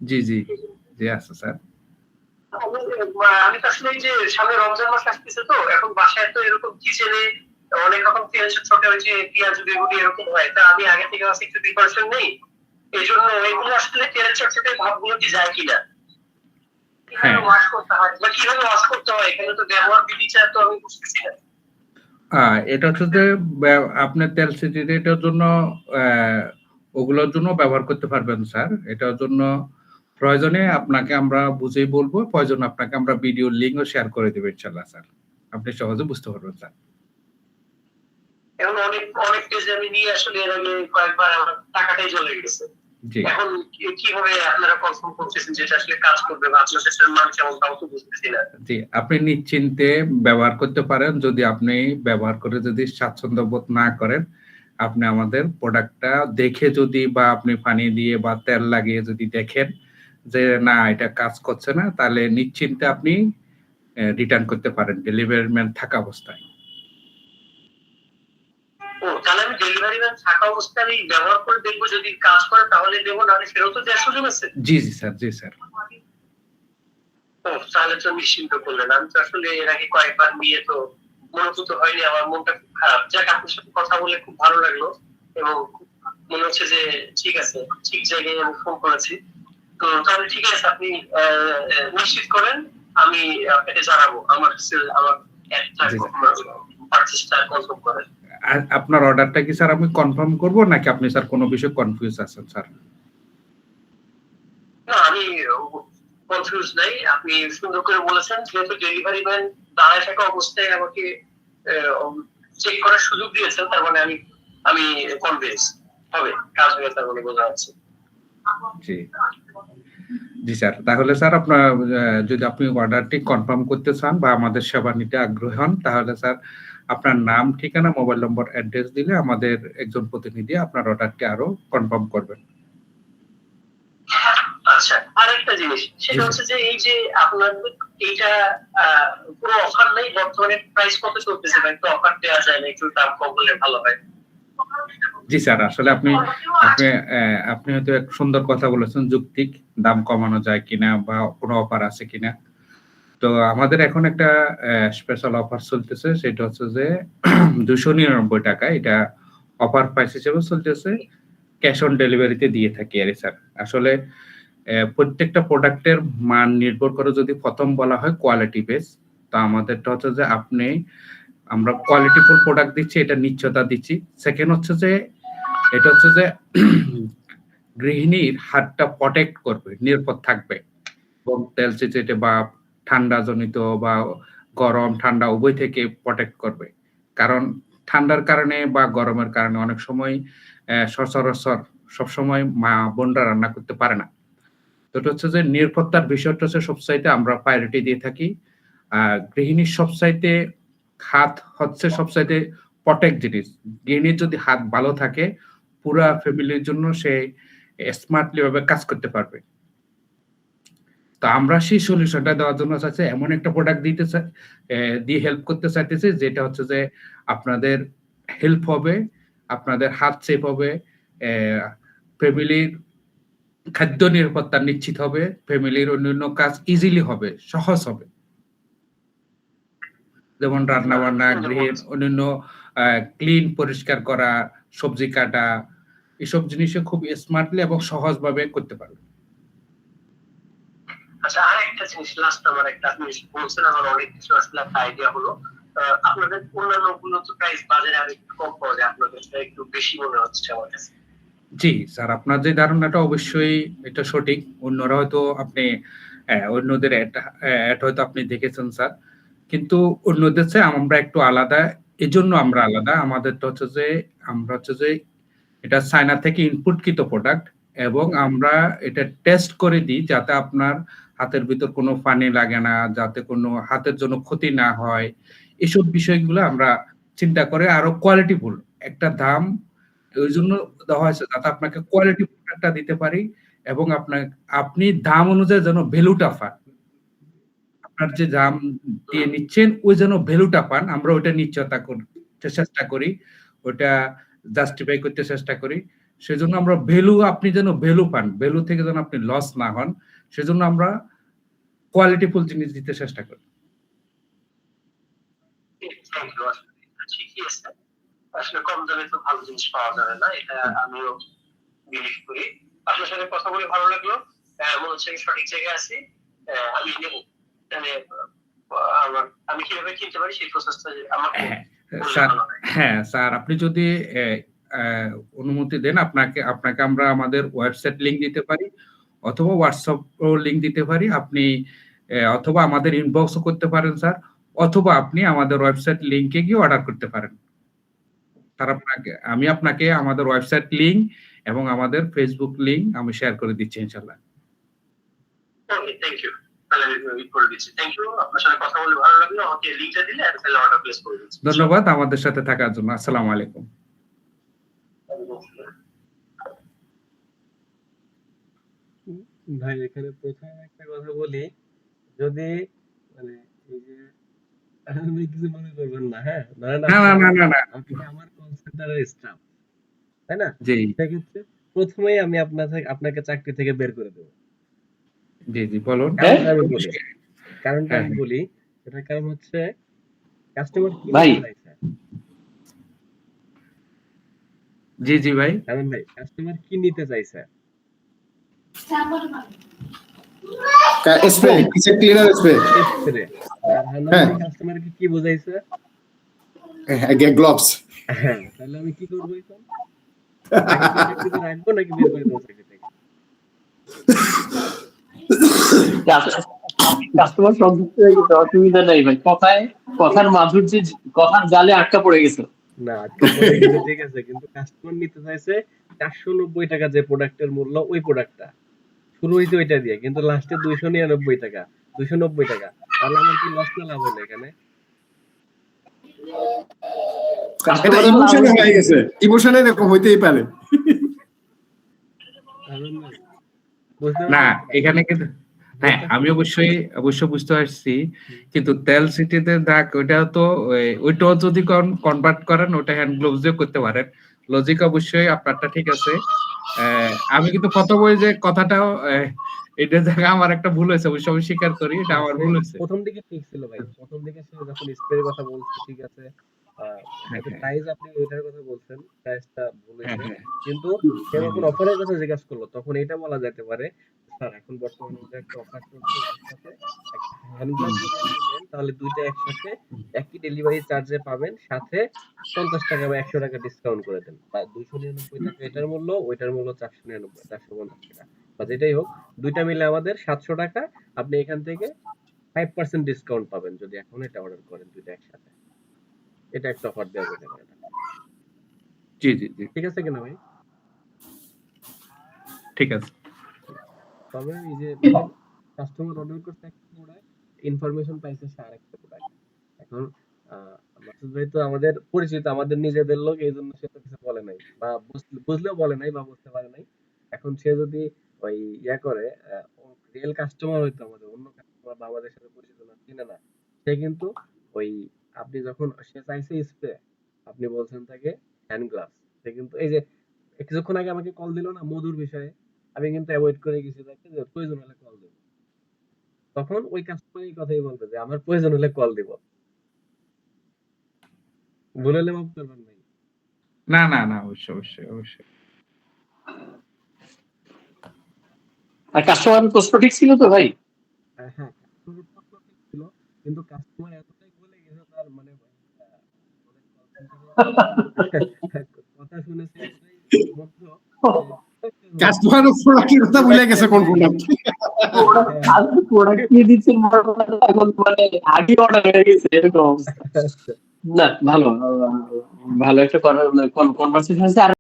জি, জি। জি, আছে স্যার। আমি তো আসলে এই যে সামনে রমজান মাস আসতেছে, তো এখন বাসায় তো এরকম কিচেনে অনেক রকম তেল ছোট ওই যে পেঁয়াজ বেগুনি এরকম হয়, তা আমি আগে থেকে একটু প্রিপারেশন নেই। এই জন্য এগুলো আসলে তেলের চটচটে ভাবগুলো কি যায় কিনা, কিভাবে হ্যাঁ। ওয়াশ করতে হয় বা কিভাবে ওয়াশ করতে হয়, এখানে তো ব্যবহার বিধিটা তো আমি বুঝতেছি না। এটা হচ্ছে যে আপনার তেল সিটির এটার জন্য আ ওগুলোর জন্য ব্যবহার করতে পারবেন স্যার। এটার জন্য প্রয়োজনে আপনাকে আমরা বুঝিয়ে বলব। প্রয়োজনে আপনাকে আমরা ভিডিও লিংকও শেয়ার করে দেব ইনশাআল্লাহ স্যার। আপনি সহজে বুঝতে পারবেন স্যার। এখন অনেক পেজে আমি নিয়ে আসলে এর আগে কয়েকবার আমার টাকাটাই চলে গেছে। জি। এখন কিভাবে আপনারা কনফার্ম করতেছেন যে এটা আসলে কাজ করবে বা আপনার শেষের মান কেমন তাও তো বুঝতেছি না। জি, আপনি নিশ্চিন্তে ব্যবহার করতে পারেন। যদি আপনি ব্যবহার করে যদি স্বাচ্ছন্দ্য বোধ না করেন, আপনি আমাদের প্রোডাক্টটা দেখে যদি বা আপনি পানি দিয়ে বা তেল লাগিয়ে যদি দেখেন যে না এটা কাজ করছে না, তাহলে নিশ্চিন্তে আপনি রিটার্ন করতে পারেন ডেলিভারি ম্যান থাকা অবস্থায়। তাহলে আমি ডেলিভারি ম্যান থাকা অবস্থায় আমি ব্যবহার করে দেখবো, যদি কাজ করে তাহলে দেবো, নাহলে ফেরতও দেওয়ার সুযোগ আছে? জি, জি স্যার, জি স্যার। তাহলে তো নিশ্চিন্ত করলেন। আমি তো আসলে এর আগে কয়েকবার নিয়ে তো মনোভূত হয়নি, আমার মনটা খুব খারাপ। যাক, আপনার সাথে কথা বলে খুব ভালো লাগলো এবং মনে হচ্ছে যে ঠিক আছে, ঠিক জায়গায় আমি ফোন করেছি। তো তাহলে ঠিক আছে, আপনি নিশ্চিত করেন, আমি আপনাকে জানাবো আমার আমার পারচেজটা কনফার্ম করেন। আপনার অর্ডারটা কি স্যার আমি কনফার্ম করব নাকি আপনি স্যার কোন বিষয়ে কনফিউজ আছেন স্যার? না, আমি কনফিউজ নাই। আপনি সুন্দর করে বলেছেন, যেহেতু ডেলিভারি ম্যান দাঁড়ায় থাকা অবস্থায় আমাকে চেক করার সুযোগ দিয়েছেন, তার মানে আমি আমি কনভিন্স হবে কাজ হয়ে, তার মানে বোঝা যাচ্ছে। জি। জি স্যার। তাহলে স্যার আপনার যদি আপনি অর্ডারটি কনফার্ম করতে চান বা আমাদের সেবা নিতে আগ্রহী হন, তাহলে স্যার আপনার নাম, ঠিকানা, মোবাইল নম্বর, অ্যাড্রেস দিলে আমাদের একজন প্রতিনিধি আপনার অর্ডারটি আরো কনফার্ম করবেন। আচ্ছা, আরেকটা জিনিস সেটা হচ্ছে যে এই যে আপনাদের এইটা পুরো অফার নেই, বর্তমানে প্রাইস কত চলতেছে বা একটু অফার দেওয়া যায় না, একটু দাম কম হলে ভালো হয়। জি স্যার, আসলে আপনি আপনি আপনি হয়তো এক সুন্দর কথা বলেছেন, যৌক্তিক দাম কমানো যায় কিনা বা কোন অফার আছে কিনা। তো আমাদের এখন একটা স্পেশাল অফার চলতেছে, সেটা হচ্ছে যে ৳২৯৯ এটা অফার প্রাইস হিসেবে চলতেছে। ক্যাশ অন ডেলিভারিতে দিয়ে থাকি আরকি স্যার। আসলে প্রত্যেকটা প্রোডাক্টের মান নির্ভর করে, যদি ১ম বলা হয় কোয়ালিটি বেস। তো আমাদেরটা হচ্ছে যে আমরা কোয়ালিটিফুল প্রোডাক্ট দিচ্ছি, এটা নিশ্চয়তা দিচ্ছি। সেকেন্ড হচ্ছে যে এটা হচ্ছে যে গৃহিণীর হাতটা প্রটেক্ট করবে, নিরাপদ থাকবে এবং তেল চিটচিটে বা ঠান্ডাজনিত বা গরম ঠান্ডা উভয় থেকে প্রটেক্ট করবে। কারণ ঠান্ডার কারণে বা গরমের কারণে অনেক সময় সচরাচর সবসময় মা-বোনরা রান্না করতে পারে না। তো এটা হচ্ছে যে নিরাপত্তার বিষয়টা হচ্ছে সবচাইতে আমরা প্রায়োরিটি দিয়ে থাকি। গৃহিণীর সবচাইতে হাত হচ্ছে সবচাইতে প্রটেক্ট জিনিস। গৃহিণীর যদি হাত ভালো থাকে, পুরা ফ্যামিলির জন্য সে স্মার্টলি ভাবে কাজ করতে পারবে। তো আমরা সেই সলিউশনটা দেওয়ার জন্য চাচ্ছি এমন একটা প্রোডাক্ট দিতে চাই, দিয়ে হেল্প করতে চাইতেছি যেটা হচ্ছে যে আপনাদের হেল্প হবে, আপনাদের হাত সেফ হবে, ফ্যামিলির খাদ্য নিরাপত্তা নিশ্চিত হবে, ফ্যামিলির অন্যান্য কাজ ইজিলি হবে, সহজ হবে। যেমন রান্না-বান্না, গৃহের অন্যান্য ক্লিন পরিষ্কার করা, সবজি কাটা, এসব জিনিসও খুব স্মার্টলি এবং সহজভাবে করতে পারবেন। আচ্ছা, আরেকটা জিনিস, লাস্ট আমার একটা, আপনি বলছেন আমার অনেক কিছু আসলে একটা আইডিয়া হলো। আপনাদের অন্যান্য গুলো তো প্রাইস বাজারে আর একটু কম পাওয়া যায়, আপনাদের একটু বেশি মনে হচ্ছে আমার কাছে। জি, স্যার, আপনার যে ধারণাটা অবশ্যই এটা সঠিক। অন্যরা হয়তো আপনি অন্যদের এড হয়তো আপনি দেখেছেন স্যার। কিন্তু অন্যদের চেয়ে আমরা একটু আলাদা। এজন্য আমরা আলাদা। আমাদেরটা হচ্ছে যে আমরা হচ্ছে যে এটা চায়না থেকে ইনপুটকৃত প্রোডাক্ট এবং আমরা এটা টেস্ট করে দিই যাতে আপনার হাতের ভিতর কোনো পানি লাগে না, যাতে কোনো হাতের জন্য ক্ষতি না হয়। এসব বিষয়গুলো আমরা চিন্তা করে আরো কোয়ালিটিফুল একটা দাম ওইজন্য দেওয়া হয়েছে যাতে আপনাকে কোয়ালিটি প্রোডাক্টটা দিতে পারি এবং আপনি দাম অনুযায়ী যেন ভ্যালুটা পান। আপনার যে দাম দিয়ে নিচ্ছেন ওই যেন ভ্যালুটা পান, আমরা ওইটা নিশ্চয়তা চেষ্টা করি। ওটা জাস্টিফাই করতে চেষ্টা করি। সেজন্য আমরা ভ্যালু, আপনি যেন ভ্যালু পান, ভ্যালু থেকে যেন আপনি লস না হন, সেজন্য আমরা কোয়ালিটিফুল জিনিস দিতে চেষ্টা করি। Thank you. ঠিকই আছে, আসলে কম দামে তো ভালো জিনিস পাওয়া যাবে না, এটা আমিও বিলিভ করি। আপনার সাথে কথা বলে ভালো লাগলো, মনে হচ্ছে আমি সঠিক জায়গায় আছি। আমি নেব, মানে আমি কিভাবে কিনতে পারি সেই প্রসেসটা আমাকে স্যার, হ্যাঁ স্যার, আপনি যদি অনুমতি দেন, আপনাকে আমরা আমাদের ওয়েবসাইট লিংক দিতে পারি, অথবা হোয়াটসঅ্যাপ লিংক দিতে পারি। আপনি অথবা আমাদের ইনবক্সও করতে পারেন স্যার, অথবা আপনি আমাদের ওয়েবসাইট লিংকে গিয়ে অর্ডার করতে পারেন। স্যার, আমি আপনাকে আমাদের ওয়েবসাইট লিংক এবং আমাদের ফেসবুক লিংক আমি শেয়ার করে দিচ্ছি ইনশাআল্লাহ। ওকে, থ্যাংক ইউ। তাহলে আমি করে দিচ্ছি। থ্যাংক ইউ, আপনার সাথে কথা বলে ভালো লাগলো। আমাকে লিংকটা দিলে আমি তাহলে অর্ডার প্লেস করে দিচ্ছি। ধন্যবাদ আমাদের সাথে থাকার জন্য। আসসালামু আলাইকুম। ভাই এখানে প্রথমে একটা কথা বলি, যদি মানে এই যে আপনি কিছু মনে করবেন না, হ্যাঁ, ধরেন আপনি আমার কল সেন্টারের স্টাফ, তাই না? জি সেক্ষেত্রে প্রথমেই আমি আপনাকে চাকরি থেকে বের করে দেবো। জি জি, বলুন। কারণটা আমি বলি, এটার কারণ হচ্ছে কাস্টমার কি ভাই চাইছে। জি জি ভাই, কারণ ভাই কাস্টমার কি নিতে চাইছে? Spray, kitchen cleaner spray, spray. আর হান্নান কাস্টমারকে কি বোঝাইছে? গ্লোভস। হ্যাঁ, তাহলে আমি কি করবো এখন? চাকরিতে রাখবো নাকি বের করে দেবো চাকরি থেকে? কাস্টমার সন্তুষ্ট হয়ে গেছে, অসুবিধা নাই ভাই। কথার মাধুর্য, কথার জালে আটকা পড়ে গেছে। না, আটকা পড়ে গেছে ঠিক আছে, কিন্তু কাস্টমার নিতে চাইছে 490 টাকা যে প্রোডাক্টের মূল্য, ওই প্রোডাক্টটা শুরু হইছে ওইটা দিয়ে, কিন্তু লাস্টে 299 টাকা, 290 টাকা। তাহলে আমার কি লস না লাভ হলো এখানে? এটা ইমোশনে হয়ে গেছে, ইমোশনে এরকম হইতেই পারে। না এখানে কিন্তু, হ্যাঁ আমি অবশ্যই বুঝতে পারছি, কিন্তু তেল সিটিতে দেখ, ওইটাও তো ওইটাও যদি কনভার্ট করেন, ওটা হ্যান্ড গ্লোভস দিয়ে করতে পারেন। লজিক অবশ্যই আপনারটা ঠিক আছে। আমি কিন্তু প্রথমে যে কথাটাও এটা জায়গা আমার একটা ভুল হয়েছে, অবশ্যই আমি স্বীকার করি, এটা আমার ভুল হয়েছে। প্রথম দিকে ঠিক ছিল ভাই, প্রথম দিকে সে যখন স্প্রের কথা বলছে ঠিক আছে, প্রাইস আপনি ওইটার কথা বলছেন, প্রাইসটা ভুল হয়েছে, কিন্তু সে যখন অফারের কথা জিজ্ঞাসা করলো তখন এটা বলা যেতে পারে, স্যার এখন বর্তমানে আমাদের একটা অফার চলছে, এর সাথে হ্যান্ড গ্লাভস যদি আপনি নেন তাহলে দুইটা একসাথে একই ডেলিভারি চার্জে পাবেন, সাথে 50 টাকা বা 100 টাকা ডিসকাউন্ট করে দেন, বা 299 টাকা এটার মূল্য, ওইটার মূল্য 499, 450 টাকা, বা যেটাই হোক, দুইটা মিলে আমাদের 700 টাকা। আপনি এখান থেকে 5% ডিসকাউন্ট পাবেন যদি এখন এটা অর্ডার করেন দুইটা একসাথে। এটা একটা অফার দেওয়া যেতে পারে। জি জি জি, ঠিক আছে কিনা ভাই? ঠিক আছে। তবে এই যে কাস্টমার অর্ডার করতে একটা প্রোডাক্ট, ইনফরমেশন পাইছে সে আরেকটা প্রোডাক্ট। এখন মাসুদ ভাই তো আমাদের পরিচিত, আমাদের নিজেদের লোক, এই জন্য সে তো কিছু বলে নাই, বা বুঝলেও বলে নাই বা বুঝতে পারে নাই। এখন সে যদি ওই করে, রিয়েল কাস্টমার হইতো, আমাদের অন্য কাস্টমার বা আমাদের সাথে পরিচিত না, চিনে না, সে কিন্তু ওই আপনি যখন সে চাইছে স্প্রে, আপনি বলছেন তাকে হ্যান্ড গ্লাভস, সে কিন্তু এই যে কিছুক্ষণ আগে আমাকে কল দিল না মধুর বিষয়ে, আমি কিন্তু অ্যাভয়েড করে গেছি তাকে, যে প্রয়োজন হলে কল দেব। তখন ওই কাস্টমার এই কথাই বলবে যে আমার প্রয়োজন হলে কল দিব। ভুল হলে মাফ করবেন ভাই। না না না, অবশ্যই অবশ্যই অবশ্যই। আর কাস্টমারের প্রশ্ন ঠিক ছিল তো ভাই? হ্যাঁ, কাস্টমারের প্রশ্ন ঠিক ছিল, কিন্তু কাস্টমার এতটাই বলে গেছে, তার মানে কথা শুনেছে এতটাই মুগ্ধ, কাস্টমারের প্রোডাক্টের কথা ভুলে গেছে কোন প্রোডাক্ট। প্রোডাক্ট কি দিচ্ছেন এখন, মানে আগে অর্ডার হয়ে গেছে এরকম। না ভালো, ভালো একটা কনভারসেশন হয়েছে।